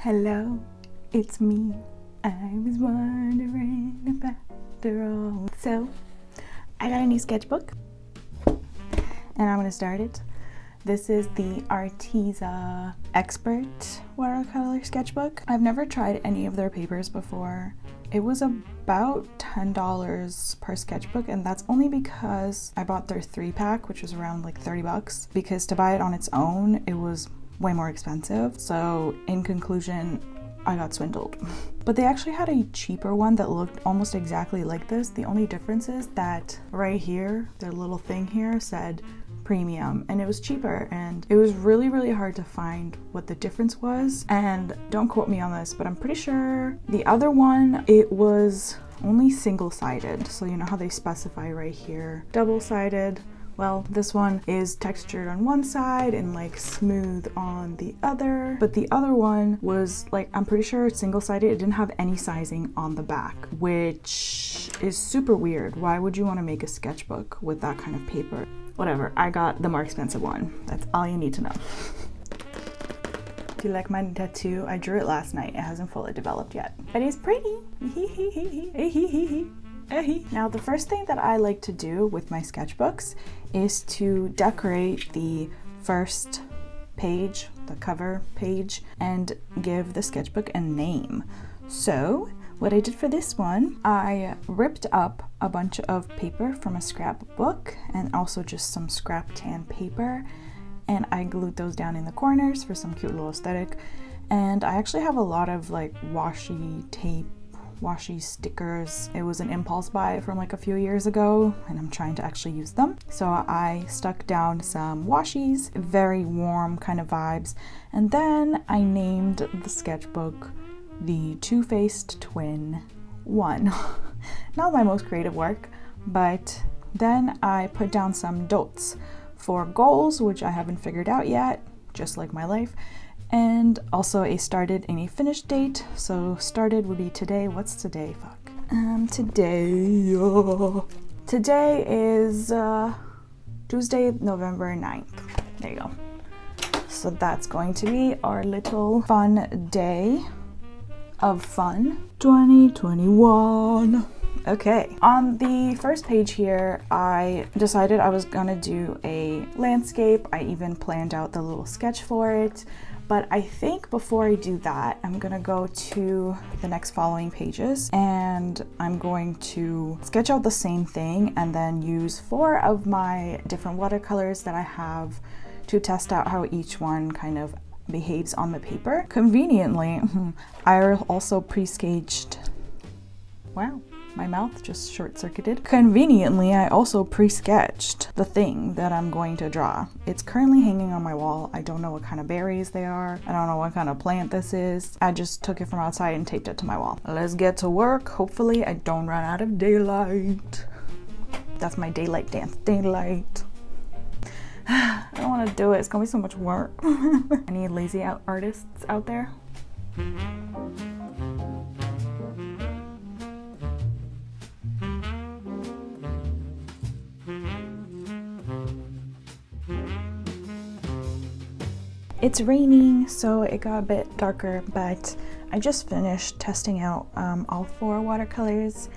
Hello, it's me. I was wondering if after all. So, I got a new sketchbook and I'm gonna start it. This is the Arteza Expert Watercolor sketchbook. I've never tried any of their papers before. It was about $10 per sketchbook, and that's only because I bought their 3-pack, which was around like 30 bucks, because to buy it on its own, it was way more expensive. So in conclusion, I got swindled. But they actually had a cheaper one that looked almost exactly like this. The only difference is that right here, the little thing here said premium, and it was cheaper, and it was really hard to find what the difference was. And don't quote me on this, but I'm pretty sure the other one, it was only single-sided. So you know how they specify right here, double-sided. Well, this one is textured on one side and like smooth on the other, but the other one was like, I'm pretty sure it's single-sided. It didn't have any sizing on the back, which is super weird. Why would you want to make a sketchbook with that kind of paper? Whatever, I got the more expensive one. That's all you need to know. Do you like my tattoo? I drew it last night. It hasn't fully developed yet, but it's pretty. Now, the first thing that I like to do with my sketchbooks is to decorate the first page, the cover page, and give the sketchbook a name. So what I did for this one, I ripped up a bunch of paper from a scrapbook and also just some scrap tan paper, and I glued those down in the corners for some cute little aesthetic. And I actually have a lot of like washi tape, washi stickers. It was an impulse buy from like a few years ago, and I'm trying to actually use them. So I stuck down some washies, very warm kind of vibes, and then I named the sketchbook the Two-Faced Twin 1. Not my most creative work, but then I put down some dots for goals, which I haven't figured out yet, just like my life, and also a started and a finished date. So started would be today. What's today? Fuck. Today is Tuesday, November 9th. There you go. So that's going to be our little fun day of fun 2021. Okay, on the first page here, I decided I was gonna do a landscape. I even planned out the little sketch for it, but I think before I do that, I'm gonna go to the next following pages and I'm going to sketch out the same thing and then use 4 of my different watercolors that I have to test out how each one kind of behaves on the paper. Conveniently, I also pre-sketched, wow, my mouth just short-circuited. Conveniently, I also pre-sketched the thing that I'm going to draw. It's currently hanging on my wall. I don't know what kind of berries they are. I don't know what kind of plant this is. I just took it from outside and taped it to my wall. Let's get to work. Hopefully I don't run out of daylight. That's my daylight dance. Daylight. I don't want to do it. It's gonna be so much work. Any lazy artists out there? It's raining, so it got a bit darker, but I just finished testing out all 4 watercolors,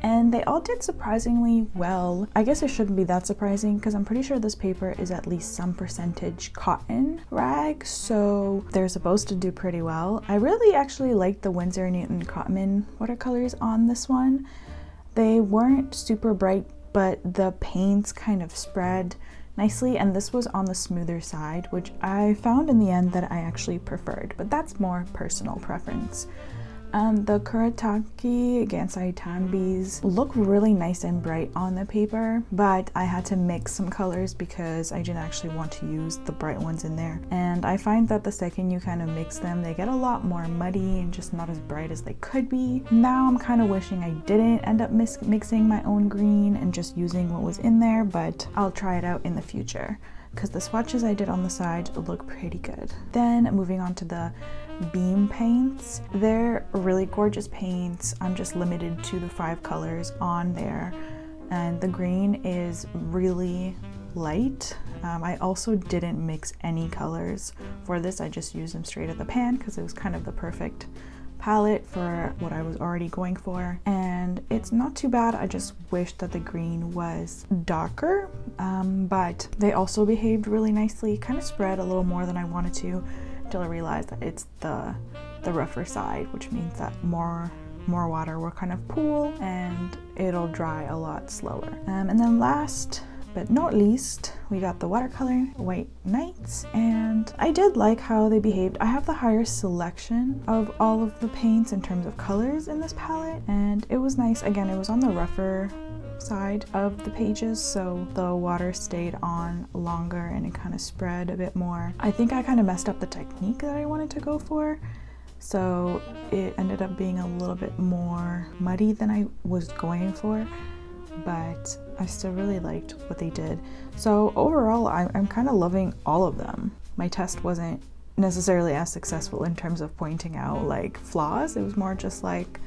and they all did surprisingly well. I guess it shouldn't be that surprising because I'm pretty sure this paper is at least some percentage cotton rag, so they're supposed to do pretty well. I really actually liked the Winsor & Newton Cotton watercolors on this one. They weren't super bright, but the paints kind of spread nicely, and this was on the smoother side, which I found in the end that I actually preferred, but that's more personal preference. The Kuretake Gansai Tanbis look really nice and bright on the paper, but I had to mix some colors because I didn't actually want to use the bright ones in there. And I find that the second you kind of mix them, they get a lot more muddy and just not as bright as they could be. Now I'm kind of wishing I didn't end up mixing my own green and just using what was in there, but I'll try it out in the future because the swatches I did on the side look pretty good. Then moving on to the beam paints. They're really gorgeous paints. I'm just limited to the 5 colors on there, and the green is really light. I also didn't mix any colors for this. I just used them straight at the pan because it was kind of the perfect palette for what I was already going for, and it's not too bad. I just wish that the green was darker, but they also behaved really nicely. Kind of spread a little more than I wanted to until I realized that it's the rougher side, which means that more water will kind of pool and it'll dry a lot slower. And then last but not least, we got the watercolor White Nights, and I did like how they behaved. I have the higher selection of all of the paints in terms of colors in this palette, and it was nice. Again, it was on the rougher side of the pages, so the water stayed on longer and it kind of spread a bit more. I think I kind of messed up the technique that I wanted to go for, so it ended up being a little bit more muddy than I was going for, but I still really liked what they did. So overall, I'm kind of loving all of them. My test wasn't necessarily as successful in terms of pointing out like flaws. It was more just like,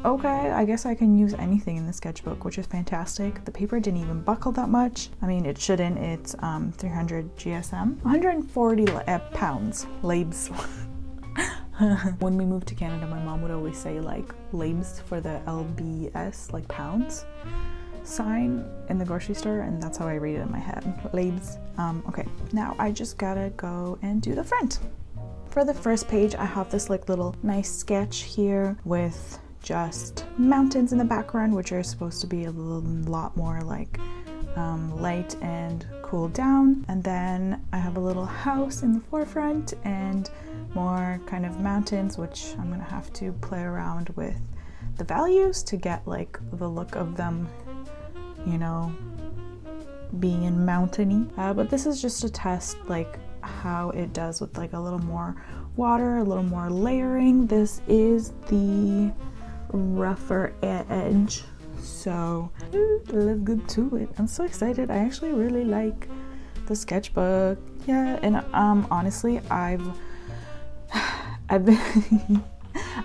okay, I guess I can use anything in the sketchbook, which is fantastic. The paper didn't even buckle that much. I mean, it shouldn't. It's 300 GSM, 140 pounds, labs. When we moved to Canada, my mom would always say like labs for the LBS, like pounds sign in the grocery store, and that's how I read it in my head, labs. Okay, now I just gotta go and do the front. For the first page, I have this like little nice sketch here with just mountains in the background, which are supposed to be a lot more like light and cool down, and then I have a little house in the forefront and more kind of mountains, which I'm gonna have to play around with the values to get like the look of them, you know, being in mountainy. But this is just to test like how it does with like a little more water, a little more layering. This is the rougher edge, so let's get to it. I'm so excited. I actually really like the sketchbook. Yeah, and honestly, I've been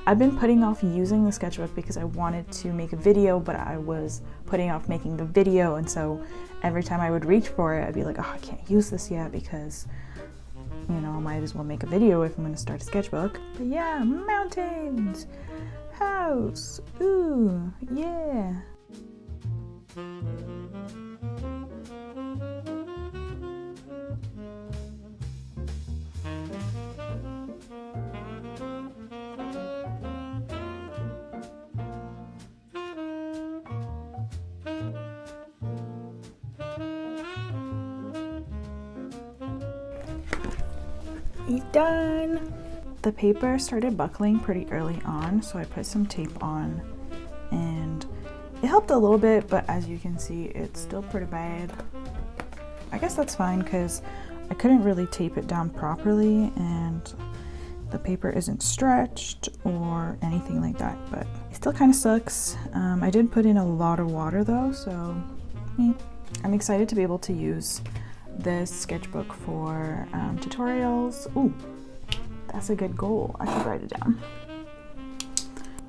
I've been putting off using the sketchbook because I wanted to make a video, but I was putting off making the video, and so every time I would reach for it, I'd be like, oh, I can't use this yet because, you know, I might as well make a video if I'm going to start a sketchbook. But yeah, mountains, house, ooh, yeah. He's done. The paper started buckling pretty early on, so I put some tape on and it helped a little bit, but as you can see, it's still pretty bad. I guess that's fine because I couldn't really tape it down properly and the paper isn't stretched or anything like that, but it still kind of sucks. I did put in a lot of water though, so I'm excited to be able to use this sketchbook for tutorials. Ooh, that's a good goal. I should write it down.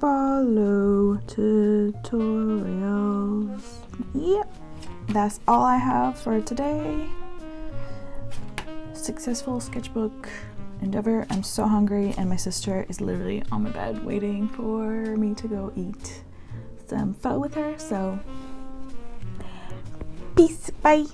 Follow tutorials. Yep, that's all I have for today. Successful sketchbook endeavor. I'm so hungry and my sister is literally on my bed waiting for me to go eat some pho with her, so peace, bye.